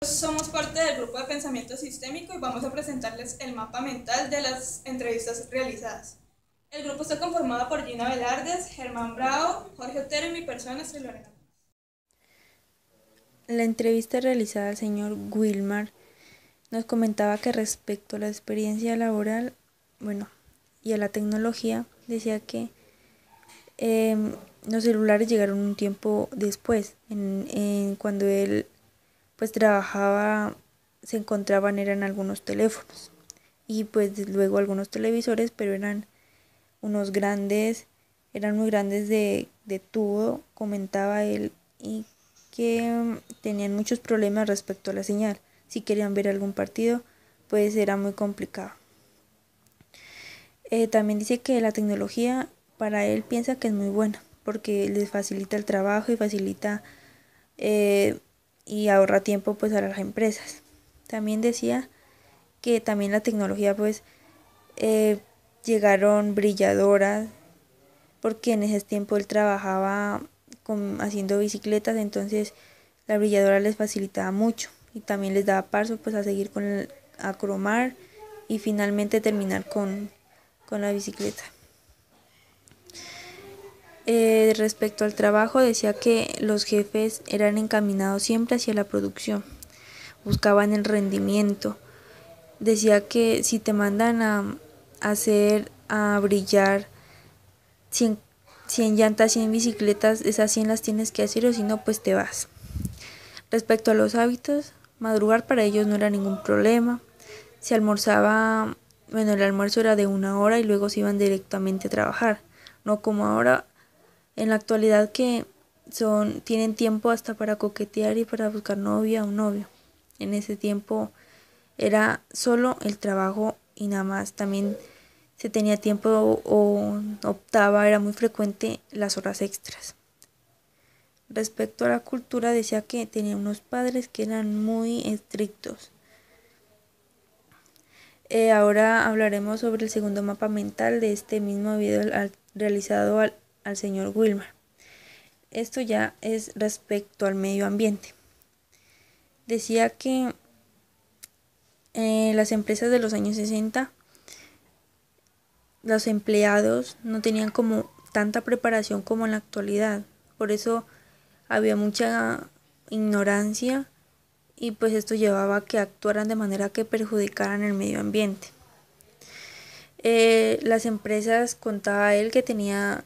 Somos parte del grupo de pensamiento sistémico y vamos a presentarles el mapa mental de las entrevistas realizadas. El grupo está conformado por Gina Velardes, Germán Bravo, Jorge Otero y mi persona, Astrid Lorena. La entrevista realizada al señor Wilmar nos comentaba que respecto a la experiencia laboral, y a la tecnología, decía que los celulares llegaron un tiempo después, cuando él pues trabajaba, se encontraban eran algunos teléfonos y pues luego algunos televisores, pero eran unos grandes, eran muy grandes de tubo, comentaba él, y que tenían muchos problemas respecto a la señal. Si querían ver algún partido, pues era muy complicado. También dice que la tecnología para él piensa que es muy buena porque les facilita el trabajo y facilita y ahorra tiempo pues a las empresas. También decía que también la tecnología pues eh, llegaron brilladoras porque en ese tiempo él trabajaba haciendo bicicletas, entonces la brilladora les facilitaba mucho y también les daba paso pues a seguir a cromar y finalmente terminar con la bicicleta. Respecto al trabajo, decía que los jefes eran encaminados siempre hacia la producción, buscaban el rendimiento. Decía que si te mandan a hacer, a brillar 100, 100 llantas, 100 bicicletas, esas 100 las tienes que hacer o si no, pues te vas. Respecto a los hábitos, madrugar para ellos no era ningún problema. Se almorzaba, el almuerzo era de 1 hora y luego se iban directamente a trabajar. No como ahora, en la actualidad que tienen tiempo hasta para coquetear y para buscar novia o novio. En ese tiempo era solo el trabajo y nada más. También se tenía tiempo o optaba, era muy frecuente las horas extras. Respecto a la cultura, decía que tenía unos padres que eran muy estrictos. Ahora hablaremos sobre el segundo mapa mental de este mismo video realizado al señor Wilmar. Esto ya es respecto al medio ambiente. Decía que las empresas de los años 60, los empleados no tenían como tanta preparación como en la actualidad. Por eso había mucha ignorancia y pues esto llevaba a que actuaran de manera que perjudicaran el medio ambiente. Las empresas, contaba él, que tenía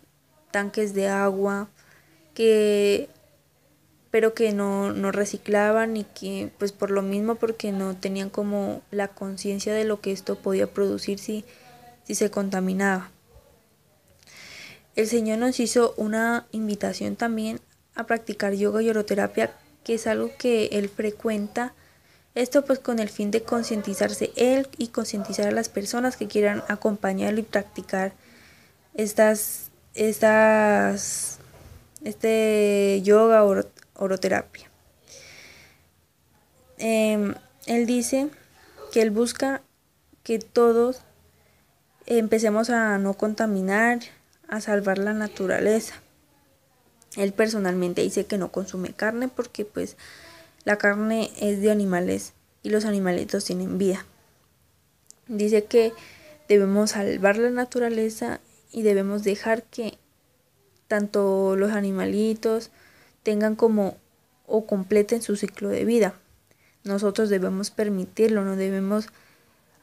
tanques de agua, que pero que no reciclaban y que pues por lo mismo porque no tenían como la conciencia de lo que esto podía producir si se contaminaba. El Señor nos hizo una invitación también a practicar yoga y oroterapia, que es algo que él frecuenta. Esto pues con el fin de concientizarse él y concientizar a las personas que quieran acompañarlo y practicar este yoga o oroterapia. Él dice que él busca que todos empecemos a no contaminar, a salvar la naturaleza. Él personalmente dice que no consume carne porque pues la carne es de animales y los animalitos tienen vida. Dice que debemos salvar la naturaleza y debemos dejar que tanto los animalitos tengan como o completen su ciclo de vida. Nosotros debemos permitirlo, no debemos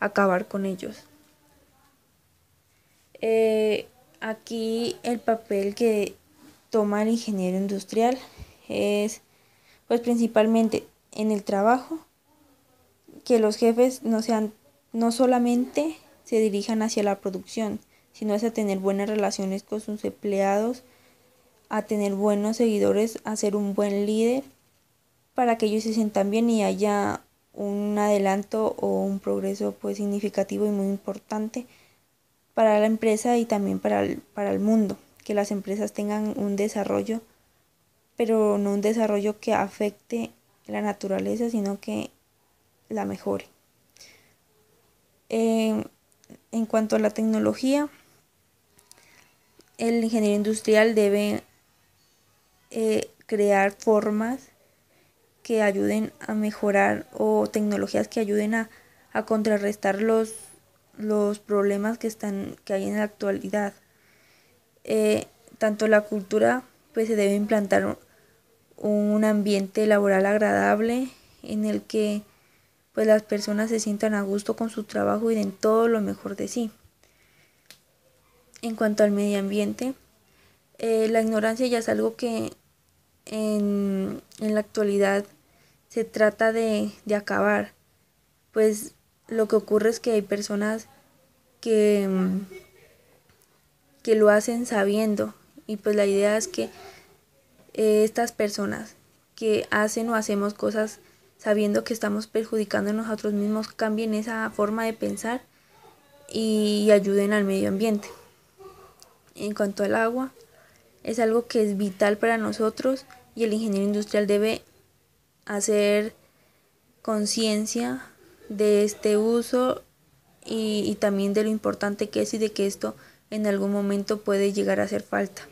acabar con ellos. Aquí el papel que toma el ingeniero industrial es pues principalmente en el trabajo, que los jefes no solamente se dirijan hacia la producción, sino hacia tener buenas relaciones con sus empleados, a tener buenos seguidores, a ser un buen líder para que ellos se sientan bien y haya un adelanto o un progreso pues significativo y muy importante para la empresa y también para el mundo, que las empresas tengan un desarrollo, pero no un desarrollo que afecte la naturaleza, sino que la mejore. En cuanto a la tecnología, el ingeniero industrial debe crear formas que ayuden a mejorar o tecnologías que ayuden a contrarrestar los problemas que hay en la actualidad. Tanto la cultura, pues se debe implantar un ambiente laboral agradable en el que pues las personas se sientan a gusto con su trabajo y den todo lo mejor de sí. En cuanto al medio ambiente, la ignorancia ya es algo que en la actualidad se trata de acabar, pues lo que ocurre es que hay personas que, que lo hacen sabiendo, y pues la idea es que estas personas que hacen o hacemos cosas sabiendo que estamos perjudicando a nosotros mismos cambien esa forma de pensar y ayuden al medio ambiente. En cuanto al agua, es algo que es vital para nosotros y el ingeniero industrial debe hacer conciencia de este uso y también de lo importante que es y de que esto en algún momento puede llegar a hacer falta.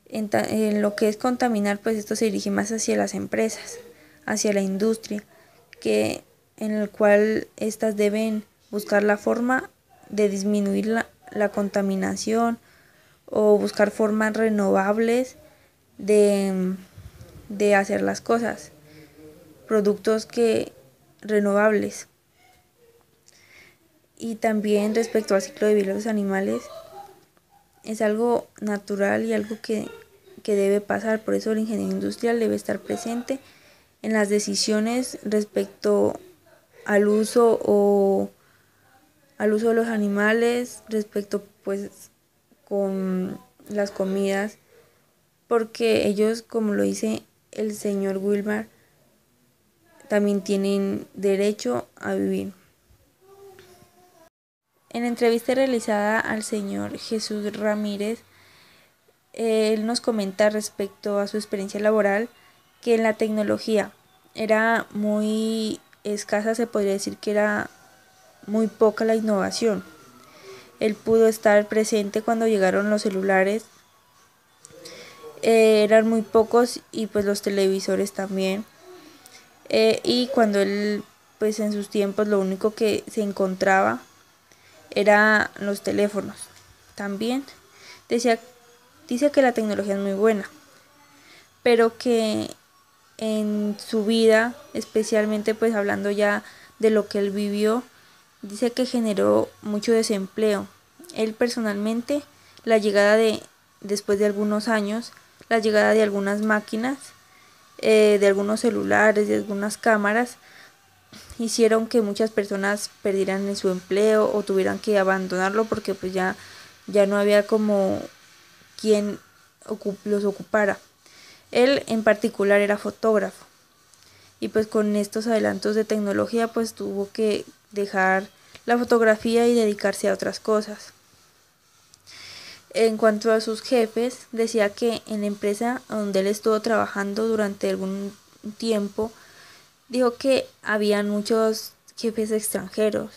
En lo que es contaminar, pues esto se dirige más hacia las empresas, hacia la industria, en el cual estas deben buscar la forma de disminuir la contaminación o buscar formas renovables de hacer las cosas, productos renovables. Y también respecto al ciclo de vida de los animales, es algo natural y algo que debe pasar. Por eso el ingeniero industrial debe estar presente en las decisiones respecto al uso de los animales, respecto pues con las comidas, porque ellos, como lo dice el señor Wilmar, también tienen derecho a vivir. En entrevista realizada al señor Jesús Ramírez, él nos comenta respecto a su experiencia laboral que en la tecnología era muy escasa, se podría decir que era muy poca la innovación. Él pudo estar presente cuando llegaron los celulares, eran muy pocos, y pues los televisores también. Y cuando él, pues en sus tiempos, lo único que se encontraba era los teléfonos. También dice que la tecnología es muy buena, pero que en su vida, especialmente pues hablando ya de lo que él vivió, dice que generó mucho desempleo. Él personalmente, después de algunos años, la llegada de algunas máquinas, de algunos celulares, de algunas cámaras, hicieron que muchas personas perdieran su empleo o tuvieran que abandonarlo porque pues ya no había como quien los ocupara. Él en particular era fotógrafo y pues con estos adelantos de tecnología pues tuvo que dejar la fotografía y dedicarse a otras cosas. En cuanto a sus jefes, decía que en la empresa donde él estuvo trabajando durante algún tiempo, dijo que habían muchos jefes extranjeros,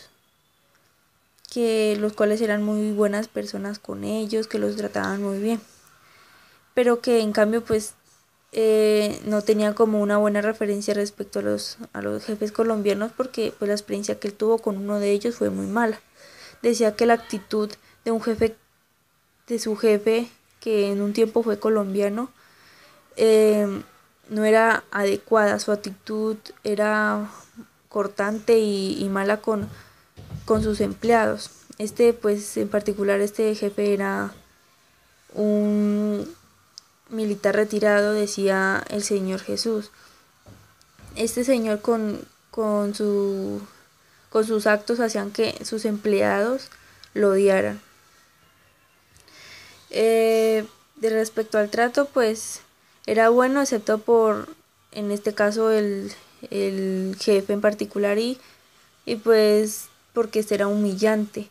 que los cuales eran muy buenas personas con ellos, que los trataban muy bien, pero que en cambio pues no tenía como una buena referencia respecto a los jefes colombianos, porque pues la experiencia que él tuvo con uno de ellos fue muy mala. Decía que la actitud de su jefe, que en un tiempo fue colombiano, no era adecuada. Su actitud era cortante y mala con sus empleados. Pues en particular este jefe era un militar retirado, decía el señor Jesús. Este señor con sus actos hacían que sus empleados lo odiaran. De respecto al trato, pues era bueno, excepto en este caso, el jefe en particular, y pues porque este era humillante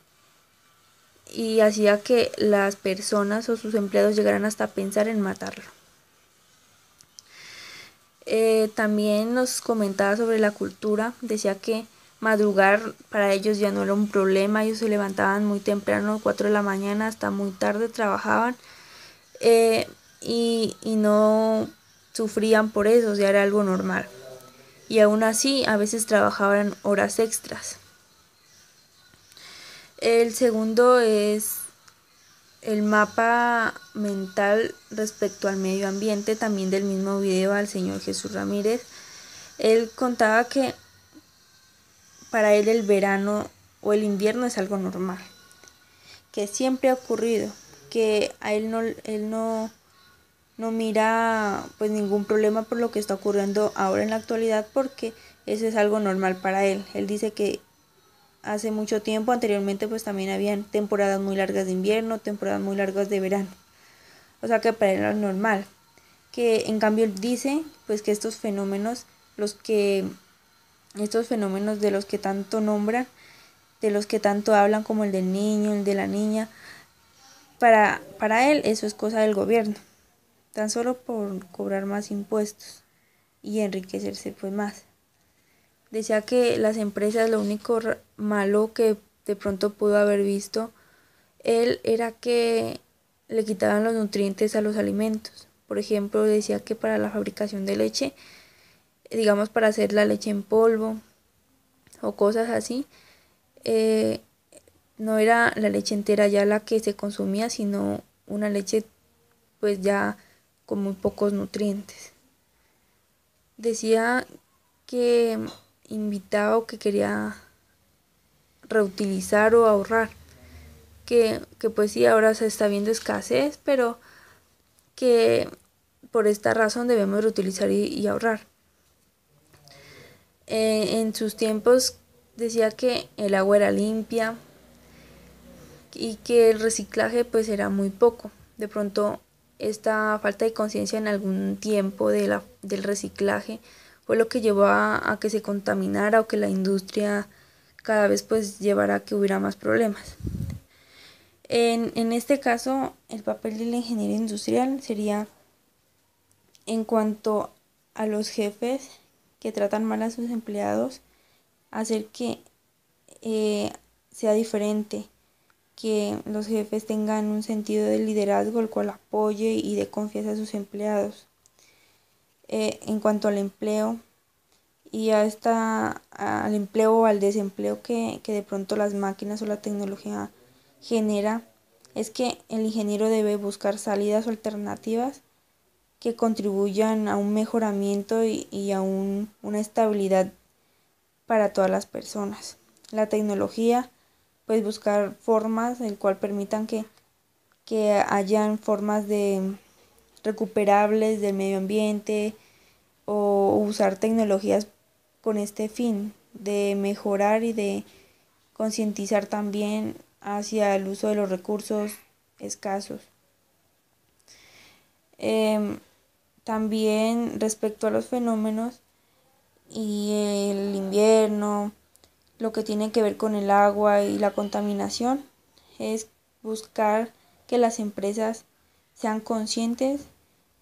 y hacía que las personas o sus empleados llegaran hasta pensar en matarlo. También nos comentaba sobre la cultura. Decía que madrugar para ellos ya no era un problema. Ellos se levantaban muy temprano, 4 de la mañana, hasta muy tarde trabajaban, y no sufrían por eso, o sea, era algo normal. Y aún así, a veces trabajaban horas extras. El segundo es el mapa mental respecto al medio ambiente, también del mismo video al señor Jesús Ramírez. Él contaba que para él el verano o el invierno es algo normal, que siempre ha ocurrido, que a él no mira pues ningún problema por lo que está ocurriendo ahora en la actualidad, porque eso es algo normal para él. Él dice que hace mucho tiempo, anteriormente, pues también habían temporadas muy largas de invierno, temporadas muy largas de verano. O sea que para él era normal. Que en cambio él dice pues que estos fenómenos de los que tanto nombran, de los que tanto hablan, como el del niño, el de la niña, para él eso es cosa del gobierno, tan solo por cobrar más impuestos y enriquecerse pues más. Decía que las empresas, lo único malo que de pronto pudo haber visto él era que le quitaban los nutrientes a los alimentos. Por ejemplo, decía que para la fabricación de leche, digamos para hacer la leche en polvo o cosas así, no era la leche entera ya la que se consumía, sino una leche pues ya con muy pocos nutrientes. Decía que invitaba o que quería reutilizar o ahorrar, que pues sí, ahora se está viendo escasez, pero que por esta razón debemos reutilizar y ahorrar. En sus tiempos decía que el agua era limpia y que el reciclaje pues era muy poco. De pronto esta falta de conciencia en algún tiempo del reciclaje fue lo que llevó a que se contaminara, o que la industria cada vez pues llevara a que hubiera más problemas. En este caso, el papel de la ingeniería industrial sería, en cuanto a los jefes que tratan mal a sus empleados, hacer que sea diferente, que los jefes tengan un sentido de liderazgo el cual apoye y dé confianza a sus empleados. En cuanto al empleo y al empleo o al desempleo que de pronto las máquinas o la tecnología genera, es que el ingeniero debe buscar salidas o alternativas que contribuyan a un mejoramiento y a una estabilidad para todas las personas. La tecnología, pues buscar formas el cual permitan que hayan formas de recuperables del medio ambiente, o usar tecnologías con este fin de mejorar y de concientizar también hacia el uso de los recursos escasos. También respecto a los fenómenos y el invierno, lo que tiene que ver con el agua y la contaminación, es buscar que las empresas sean conscientes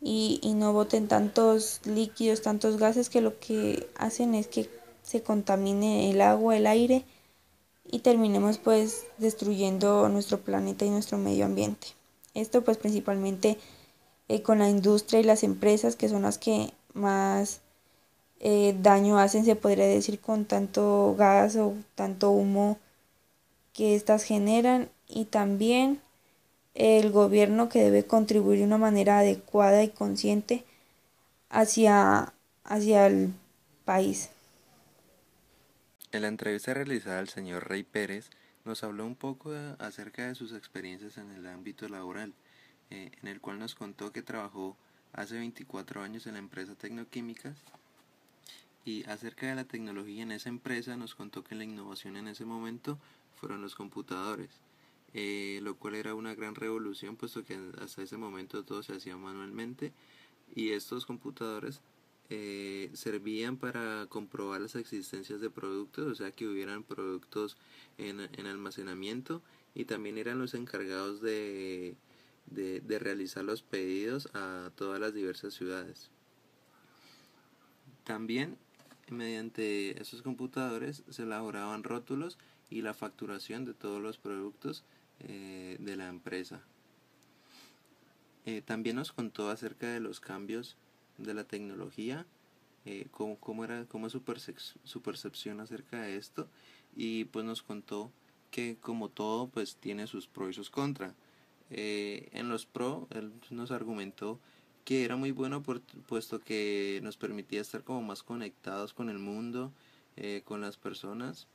y no boten tantos líquidos, tantos gases, que lo que hacen es que se contamine el agua, el aire, y terminemos pues destruyendo nuestro planeta y nuestro medio ambiente. Esto pues principalmente con la industria y las empresas, que son las que más daño hacen, se podría decir, con tanto gas o tanto humo que estas generan, y también el gobierno, que debe contribuir de una manera adecuada y consciente hacia el país. En la entrevista realizada al señor Rey Pérez, nos habló un poco acerca de sus experiencias en el ámbito laboral, en el cual nos contó que trabajó hace 24 años en la empresa Tecnoquímicas, y acerca de la tecnología en esa empresa nos contó que la innovación en ese momento fueron los computadores, lo cual era una gran revolución, puesto que hasta ese momento todo se hacía manualmente, y estos computadores servían para comprobar las existencias de productos, o sea que hubieran productos en almacenamiento, y también eran los encargados de realizar los pedidos a todas las diversas ciudades. También mediante esos computadores se elaboraban rótulos y la facturación de todos los productos de la empresa. También nos contó acerca de los cambios de la tecnología, cómo es su percepción acerca de esto, y pues nos contó que como todo pues tiene sus pros y sus contras. En los pros él nos argumentó que era muy bueno puesto que nos permitía estar como más conectados con el mundo, con las personas,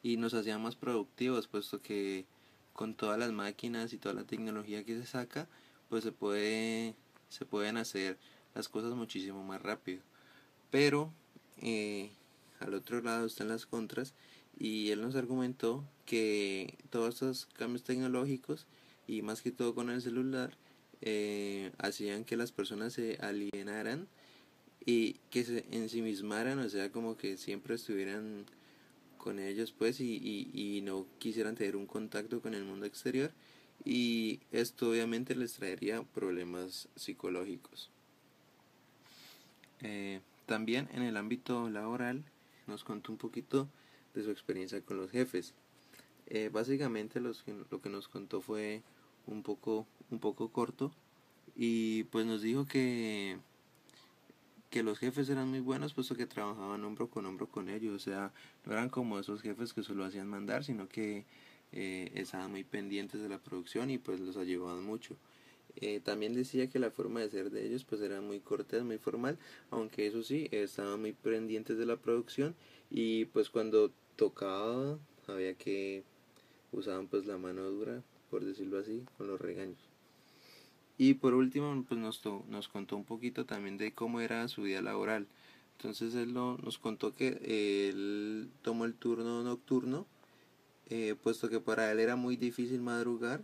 y nos hacía más productivos, puesto que con todas las máquinas y toda la tecnología que se saca, pues se pueden hacer las cosas muchísimo más rápido. Pero al otro lado están las contras, y él nos argumentó que todos estos cambios tecnológicos, y más que todo con el celular, hacían que las personas se alienaran y que se ensimismaran, o sea, como que siempre estuvieran con ellos pues, y no quisieran tener un contacto con el mundo exterior, y esto obviamente les traería problemas psicológicos. También en el ámbito laboral nos contó un poquito de su experiencia con los jefes. Básicamente lo que nos contó fue un poco corto, y pues nos dijo que los jefes eran muy buenos puesto que trabajaban hombro con ellos, o sea, no eran como esos jefes que solo hacían mandar, sino que estaban muy pendientes de la producción y pues los ayudaban mucho. También decía que la forma de ser de ellos pues era muy cortés, muy formal, aunque eso sí, estaban muy pendientes de la producción, y pues cuando tocaba había que usaban pues la mano dura, por decirlo así, con los regaños. Y por último, pues nos contó un poquito también de cómo era su vida laboral. Entonces él nos contó que él tomó el turno nocturno, puesto que para él era muy difícil madrugar,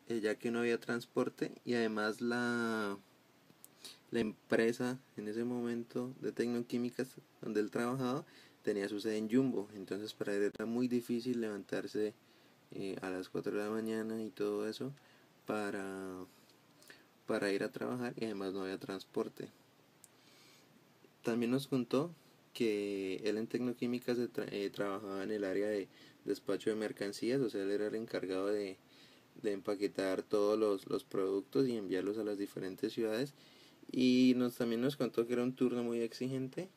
ya que no había transporte, y además la empresa en ese momento de Tecnoquímicas donde él trabajaba tenía su sede en Jumbo. Entonces para él era muy difícil levantarse a las 4 de la mañana y todo eso para ir a trabajar, y además no había transporte. También nos contó que él en Tecnoquímicas trabajaba en el área de despacho de mercancías, o sea, él era el encargado de empaquetar todos los productos y enviarlos a las diferentes ciudades, y también nos contó que era un turno muy exigente,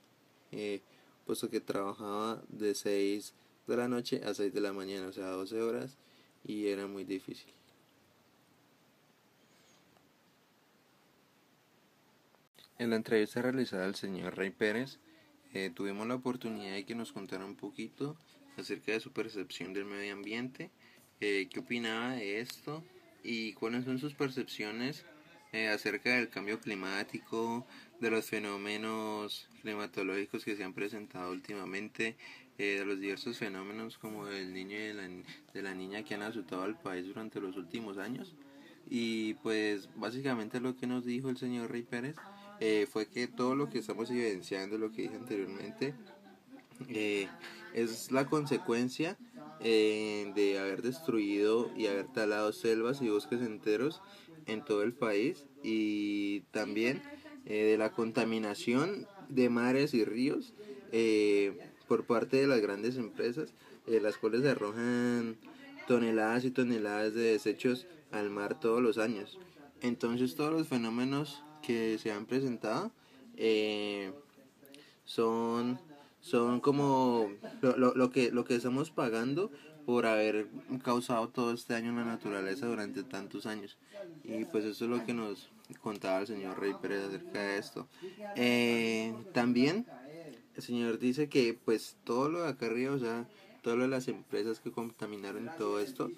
puesto que trabajaba de 6 de la noche a 6 de la mañana, o sea, 12 horas, y era muy difícil. En la entrevista realizada al señor Rey Pérez, tuvimos la oportunidad de que nos contara un poquito acerca de su percepción del medio ambiente, qué opinaba de esto y cuáles son sus percepciones acerca del cambio climático, de los fenómenos climatológicos que se han presentado últimamente, de los diversos fenómenos como el niño y de la niña que han azotado al país durante los últimos años. Y pues básicamente lo que nos dijo el señor Rey Pérez fue que todo lo que estamos evidenciando, lo que dije anteriormente, es la consecuencia de haber destruido y haber talado selvas y bosques enteros en todo el país, y también de la contaminación de mares y ríos por parte de las grandes empresas, las cuales arrojan toneladas y toneladas de desechos al mar todos los años. Entonces todos los fenómenos que se han presentado son como lo que estamos pagando por haber causado todo este daño en la naturaleza durante tantos años. Y pues eso es lo que nos contaba el señor Rey Pérez acerca de esto. También el señor dice que pues todo lo de acá arriba, o sea, todo lo de las empresas que contaminaron todo esto,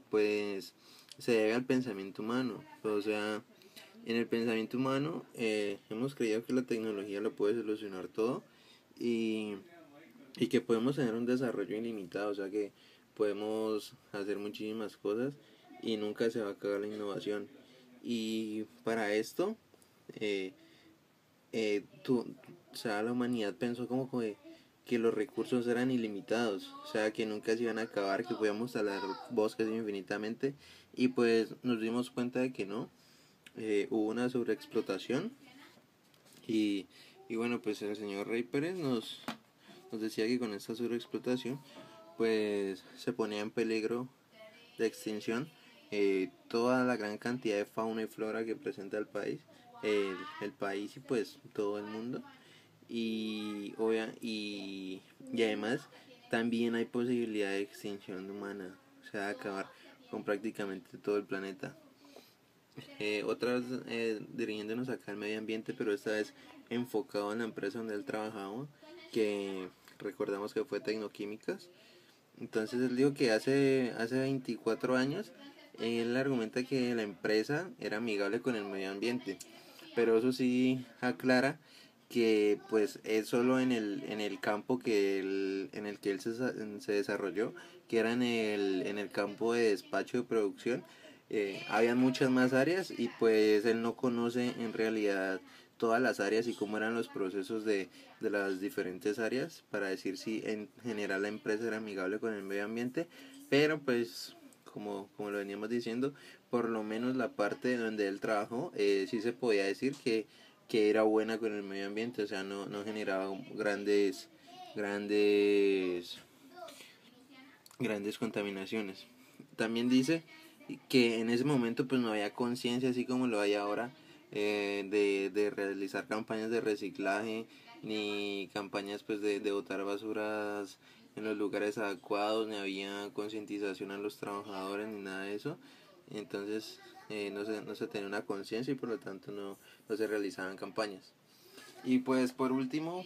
pues se debe al pensamiento humano. O sea, en el pensamiento humano hemos creído que la tecnología lo puede solucionar todo, y que podemos tener un desarrollo ilimitado, o sea que podemos hacer muchísimas cosas y nunca se va a acabar la innovación. Y para esto, o sea, la humanidad pensó como que los recursos eran ilimitados, o sea, que nunca se iban a acabar, que podíamos talar bosques infinitamente, y pues nos dimos cuenta de que no. Hubo una sobreexplotación, y bueno, pues el señor Rey Pérez nos decía que con esta sobreexplotación pues se ponía en peligro de extinción toda la gran cantidad de fauna y flora que presenta el país, el país y pues todo el mundo. Y además también hay posibilidad de extinción humana, o sea, acabar con prácticamente todo el planeta. Otra vez dirigiéndonos acá al medio ambiente, pero esta vez enfocado en la empresa donde él trabajaba, que recordamos que fue Tecnoquímicas. Entonces él dijo que hace 24 años él argumenta que la empresa era amigable con el medio ambiente, pero eso sí aclara que pues es solo en el campo en el que él se desarrolló, que era en el campo de despacho de producción. Habían muchas más áreas y pues él no conoce en realidad todas las áreas y cómo eran los procesos de las diferentes áreas para decir si en general la empresa era amigable con el medio ambiente, pero pues como lo veníamos diciendo, por lo menos la parte donde él trabajó sí se podía decir que era buena con el medio ambiente, o sea, no generaba grandes contaminaciones. También dice que en ese momento pues no había conciencia así como lo hay ahora, de realizar campañas de reciclaje ni campañas pues de botar basuras en los lugares adecuados, ni había concientización a los trabajadores ni nada de eso. Entonces no se tenía una conciencia y por lo tanto no se realizaban campañas. Y pues por último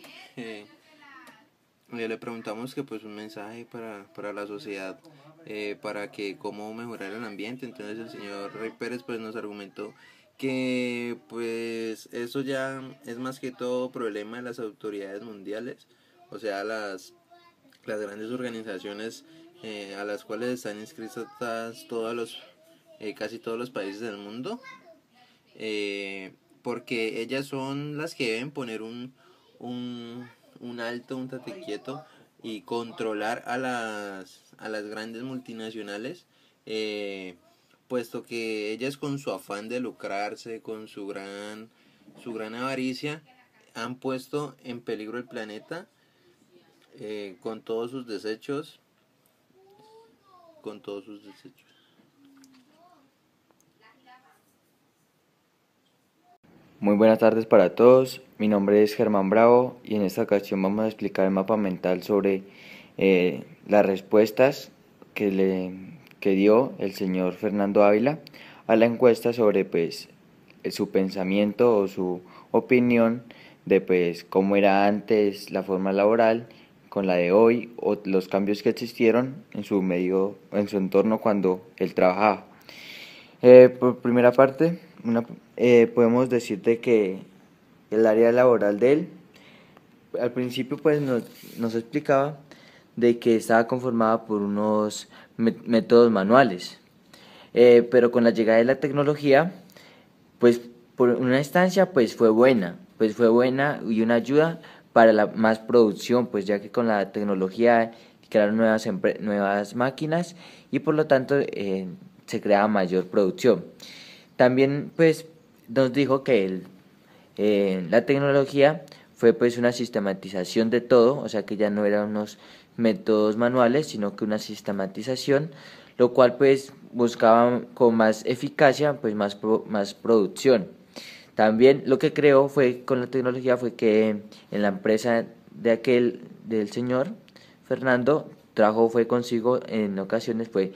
le preguntamos que pues un mensaje para la sociedad, para que cómo mejorar el ambiente. Entonces el señor Rey Pérez pues nos argumentó que pues eso ya es más que todo problema de las autoridades mundiales, o sea las grandes organizaciones a las cuales están inscritas casi todos los países del mundo, porque ellas son las que deben poner un alto, un tate quieto y controlar a las grandes multinacionales, puesto que ellas con su afán de lucrarse, con su gran avaricia, han puesto en peligro el planeta con todos sus desechos. Muy buenas tardes para todos, mi nombre es Germán Bravo y en esta ocasión vamos a explicar el mapa mental sobre las respuestas que dio el señor Fernando Ávila a la encuesta sobre pues su pensamiento o su opinión de pues cómo era antes la forma laboral con la de hoy o los cambios que existieron en su entorno cuando él trabajaba. Por primera parte, podemos decirte que el área laboral de él, al principio pues nos explicaba de que estaba conformada por unos métodos manuales, pero con la llegada de la tecnología, pues por una instancia pues fue buena y una ayuda para la más producción, pues ya que con la tecnología crearon nuevas máquinas y por lo tanto se creaba mayor producción. También pues nos dijo que la tecnología fue pues una sistematización de todo, o sea que ya no eran unos métodos manuales, sino que una sistematización, lo cual pues buscaba con más eficacia pues más producción. También lo que creó fue con la tecnología fue que en la empresa del señor Fernando fue consigo en ocasiones fue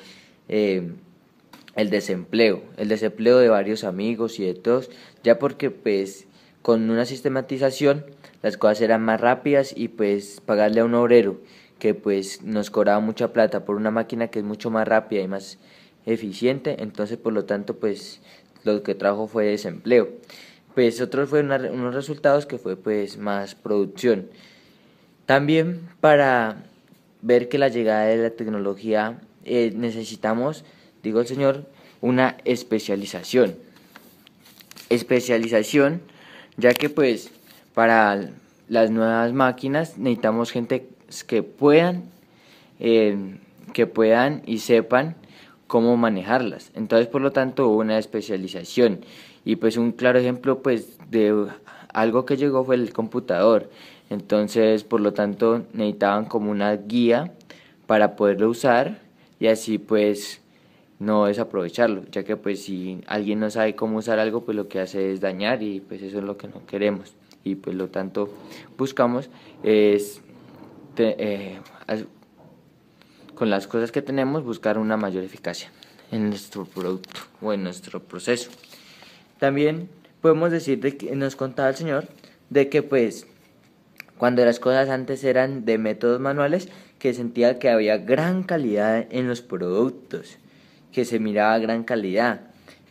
el desempleo de varios amigos y de todos, ya porque pues con una sistematización las cosas eran más rápidas y pues pagarle a un obrero que pues nos cobraba mucha plata por una máquina que es mucho más rápida y más eficiente, entonces por lo tanto pues lo que trajo fue desempleo. Pues otros fueron unos resultados que fue pues más producción. También para ver que la llegada de la tecnología necesitamos, digo el señor, una especialización, ya que pues para las nuevas máquinas necesitamos gente que puedan y sepan cómo manejarlas. Entonces por lo tanto hubo una especialización y pues un claro ejemplo pues de algo que llegó fue el computador. Entonces por lo tanto necesitaban como una guía para poderlo usar y así pues no desaprovecharlo, ya que pues si alguien no sabe cómo usar algo, pues lo que hace es dañar y pues eso es lo que no queremos. Y pues lo tanto buscamos es con las cosas que tenemos buscar una mayor eficacia en nuestro producto o en nuestro proceso. También podemos decir de que nos contaba el señor de que pues cuando las cosas antes eran de métodos manuales, que sentía que había gran calidad en los productos, que se miraba gran calidad.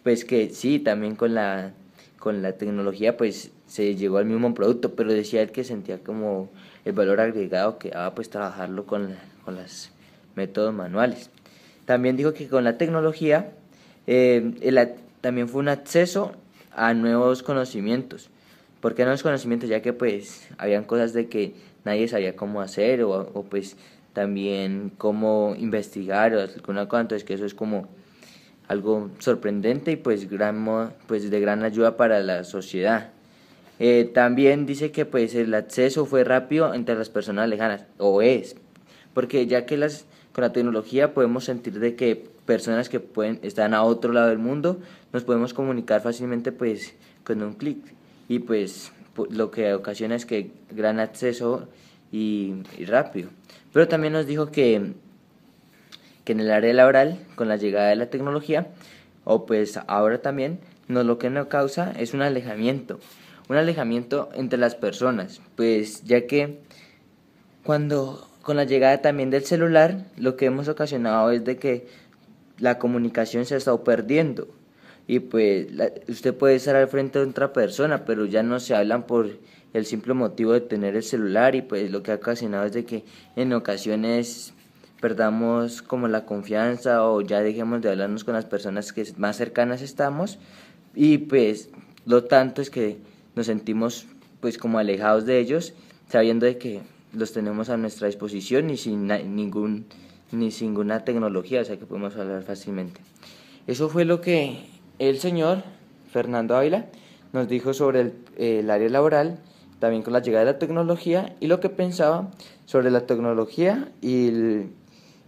Pues que sí, también con la tecnología pues se llegó al mismo producto, pero decía él que sentía como el valor agregado que daba pues trabajarlo con los métodos manuales. También dijo que con la tecnología también fue un acceso a nuevos conocimientos. ¿Por qué nuevos conocimientos? Ya que pues habían cosas de que nadie sabía cómo hacer o pues también cómo investigar o alguna cosa, entonces que eso es como algo sorprendente y pues de gran ayuda para la sociedad. También dice que pues el acceso fue rápido entre las personas lejanas, o es, porque ya que con la tecnología podemos sentir de que personas que están a otro lado del mundo, nos podemos comunicar fácilmente pues con un clic y pues lo que ocasiona es que gran acceso y rápido. Pero también nos dijo que en el área laboral, con la llegada de la tecnología, o pues ahora también, lo que nos causa es un alejamiento entre las personas, pues ya que con la llegada también del celular, lo que hemos ocasionado es de que la comunicación se ha estado perdiendo. Y pues usted puede estar al frente de otra persona, pero ya no se hablan por el simple motivo de tener el celular y pues lo que ha ocasionado es de que en ocasiones perdamos como la confianza o ya dejemos de hablarnos con las personas que más cercanas estamos y pues lo tanto es que nos sentimos pues como alejados de ellos sabiendo de que los tenemos a nuestra disposición y sin ninguna tecnología, o sea que podemos hablar fácilmente. Eso fue lo que el señor Fernando Ávila nos dijo sobre el área laboral, también con la llegada de la tecnología y lo que pensaba sobre la tecnología y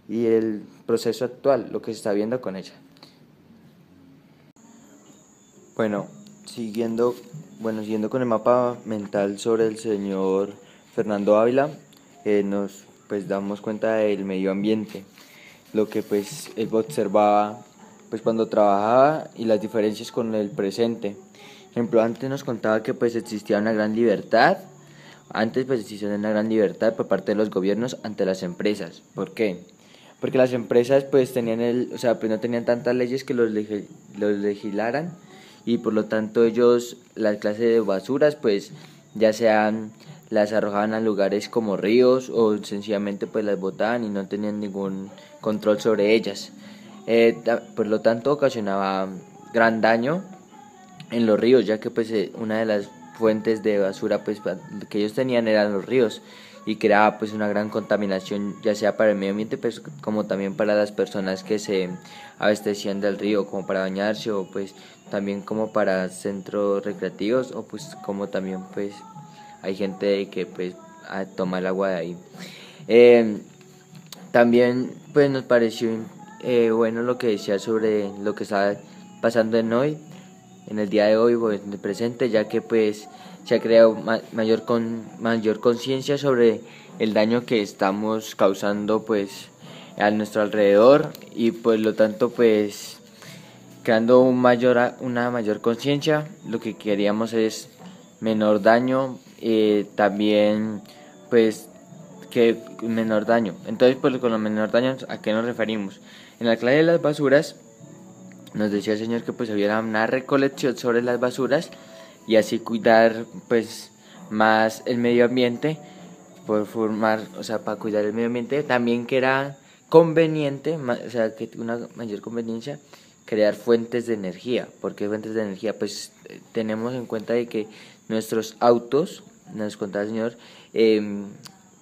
el proceso actual, lo que se está viendo con ella. Bueno, siguiendo con el mapa mental sobre el señor Fernando Ávila, nos pues damos cuenta del medio ambiente, lo que pues él observaba pues cuando trabajaba y las diferencias con el presente. Por ejemplo, antes nos contaba que pues existía una gran libertad, por parte de los gobiernos ante las empresas. ¿Por qué? Porque las empresas pues pues no tenían tantas leyes que los legislaran y por lo tanto ellos las clases de basuras pues ya sean las arrojaban a lugares como ríos o sencillamente pues las botaban y no tenían ningún control sobre ellas. Por lo tanto ocasionaba gran daño en los ríos, ya que pues una de las fuentes de basura pues que ellos tenían eran los ríos y creaba pues una gran contaminación ya sea para el medio ambiente pues como también para las personas que se abastecían del río como para bañarse o pues también como para centros recreativos o pues como también pues hay gente que pues toma el agua de ahí. También pues nos pareció bueno lo que decía sobre lo que estaba pasando en el día de hoy o en el presente, ya que pues se ha creado mayor conciencia sobre el daño que estamos causando pues a nuestro alrededor y pues lo tanto pues creando una mayor conciencia, lo que queríamos es menor daño, también pues que menor daño. Entonces pues con los menor daño, ¿a qué nos referimos? En la clase de las basuras nos decía el señor que pues hubiera una recolección sobre las basuras y así cuidar pues más el medio ambiente para cuidar el medio ambiente. También que era conveniente, que una mayor conveniencia crear fuentes de energía. ¿Por qué fuentes de energía? Pues tenemos en cuenta de que nuestros autos, nos contaba el señor,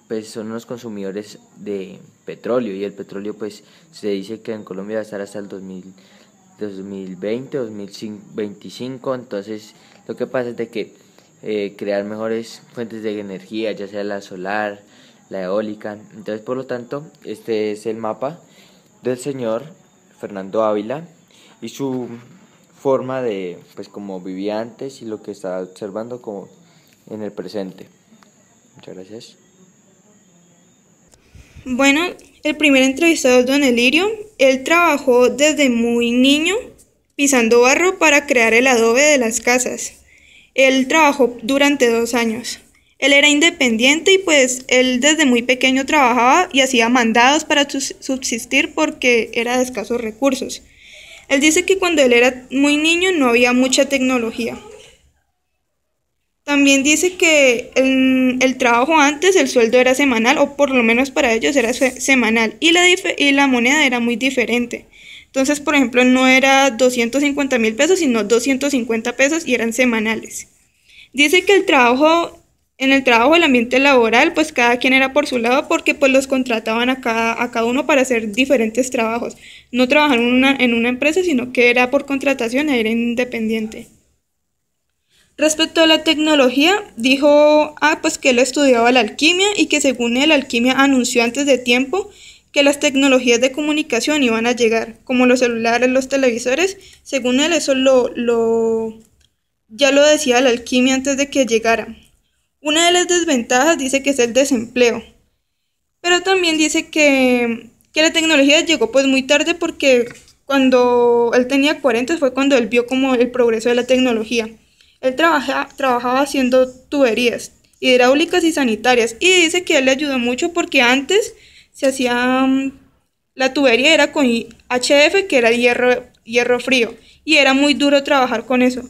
pues son unos consumidores de petróleo y el petróleo pues se dice que en Colombia va a estar hasta el 2020, 2025, entonces lo que pasa es de que crear mejores fuentes de energía, ya sea la solar, la eólica, entonces por lo tanto este es el mapa del señor Fernando Ávila y su forma de, pues, cómo vivía antes y lo que está observando como en el presente. Muchas gracias. Bueno, el primer entrevistado es don Elirio. Él trabajó desde muy niño pisando barro para crear el adobe de las casas. Él trabajó durante 2 años. Él era independiente y pues él desde muy pequeño trabajaba y hacía mandados para subsistir porque era de escasos recursos. Él dice que cuando él era muy niño no había mucha tecnología. También dice que el trabajo antes, el sueldo era semanal, o por lo menos para ellos era semanal, y la moneda era muy diferente. Entonces, por ejemplo, no era 250.000 pesos, sino 250 pesos y eran semanales. Dice que en el trabajo, el ambiente laboral, pues cada quien era por su lado porque pues los contrataban a cada uno para hacer diferentes trabajos. No trabajaban en una empresa, sino que era por contratación, era independiente. Respecto a la tecnología, dijo pues que él estudiaba la alquimia y que según él la alquimia anunció antes de tiempo que las tecnologías de comunicación iban a llegar, como los celulares, los televisores. Según él eso ya lo decía la alquimia antes de que llegara. Una de las desventajas dice que es el desempleo, pero también dice que la tecnología llegó pues muy tarde porque cuando él tenía 40 fue cuando él vio como el progreso de la tecnología. Él trabajaba haciendo tuberías hidráulicas y sanitarias y dice que él le ayudó mucho porque antes se hacía, la tubería era con HF, que era hierro frío, y era muy duro trabajar con eso.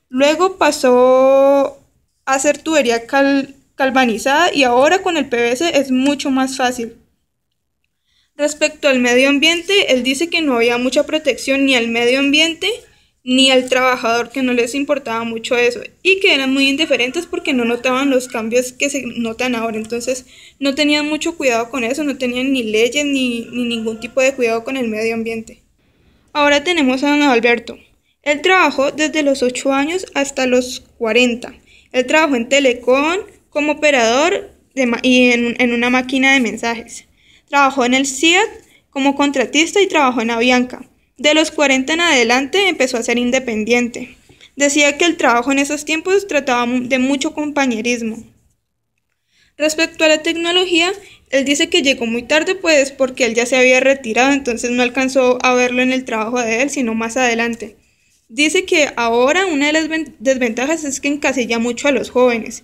Luego pasó a hacer tubería galvanizada y ahora con el PVC es mucho más fácil. Respecto al medio ambiente, él dice que no había mucha protección ni al medio ambiente ni al trabajador, que no les importaba mucho eso y que eran muy indiferentes porque no notaban los cambios que se notan ahora. Entonces no tenían mucho cuidado con eso, no tenían ni leyes ni ningún tipo de cuidado con el medio ambiente. Ahora tenemos a don Alberto. Él trabajó desde los 8 años hasta los 40. Él trabajó en Telecom como operador y en una máquina de mensajes. Trabajó en el CIAT como contratista y trabajó en Avianca. De los 40 en adelante empezó a ser independiente. Decía que el trabajo en esos tiempos trataba de mucho compañerismo. Respecto a la tecnología, él dice que llegó muy tarde pues porque él ya se había retirado, entonces no alcanzó a verlo en el trabajo de él, sino más adelante. Dice que ahora una de las desventajas es que encasilla mucho a los jóvenes,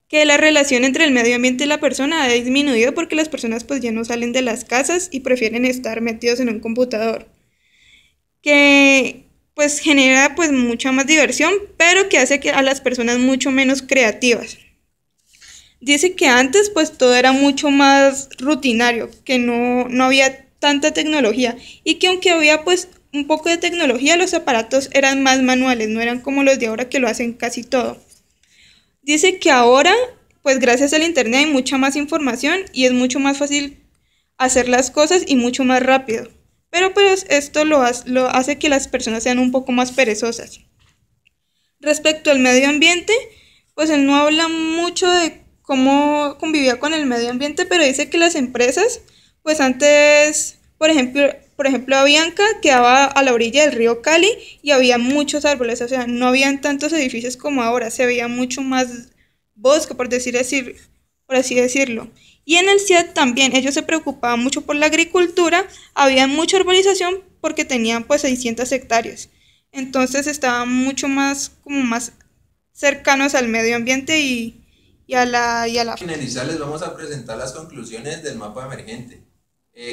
que la relación entre el medio ambiente y la persona ha disminuido porque las personas pues ya no salen de las casas y prefieren estar metidos en un computador, que pues genera pues mucha más diversión, pero que hace que a las personas mucho menos creativas. Dice que antes pues todo era mucho más rutinario, que no había tanta tecnología y que aunque había pues un poco de tecnología, los aparatos eran más manuales, no eran como los de ahora que lo hacen casi todo. Dice que ahora pues gracias al internet hay mucha más información y es mucho más fácil hacer las cosas y mucho más rápido. Pero pues esto lo hace que las personas sean un poco más perezosas. Respecto al medio ambiente, pues él no habla mucho de cómo convivía con el medio ambiente, pero dice que las empresas, pues antes, por ejemplo Avianca quedaba a la orilla del río Cali y había muchos árboles, o sea, no habían tantos edificios como ahora, se veía mucho más bosque, por así decirlo. Y en el CIAT también, ellos se preocupaban mucho por la agricultura, había mucha urbanización porque tenían pues 600 hectáreas. Entonces estaban mucho más, como más cercanos al medio ambiente y a la... Para finalizar les vamos a presentar las conclusiones del mapa emergente.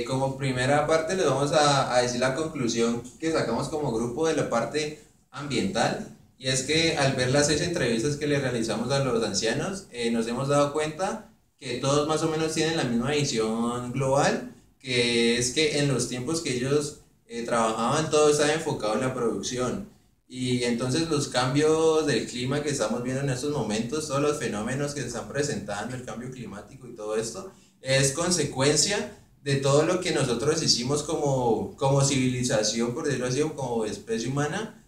Como primera parte les vamos a decir la conclusión que sacamos como grupo de la parte ambiental. Y es que al ver las 6 entrevistas que le realizamos a los ancianos, nos hemos dado cuenta que todos más o menos tienen la misma visión global, que es que en los tiempos que ellos trabajaban todo estaba enfocado en la producción. Y entonces los cambios del clima que estamos viendo en estos momentos, todos los fenómenos que se están presentando, el cambio climático y todo esto, es consecuencia de todo lo que nosotros hicimos como civilización, por decirlo así, como especie humana,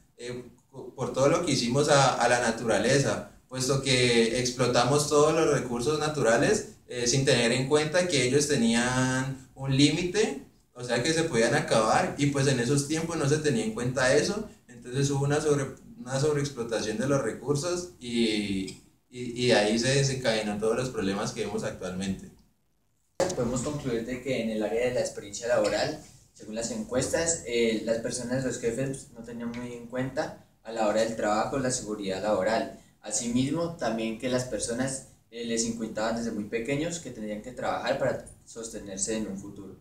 por todo lo que hicimos a la naturaleza, puesto que explotamos todos los recursos naturales sin tener en cuenta que ellos tenían un límite, o o sea que se podían acabar y pues en esos tiempos no se tenía en cuenta eso, entonces hubo una sobreexplotación de los recursos y ahí se desencadenó todos los problemas que vemos actualmente. Podemos concluir de que en el área de la experiencia laboral, según las encuestas, las personas, los jefes, no tenían muy en cuenta a la hora del trabajo la seguridad laboral. Asimismo, también que las personas les inculcaban desde muy pequeños que tenían que trabajar para sostenerse en un futuro.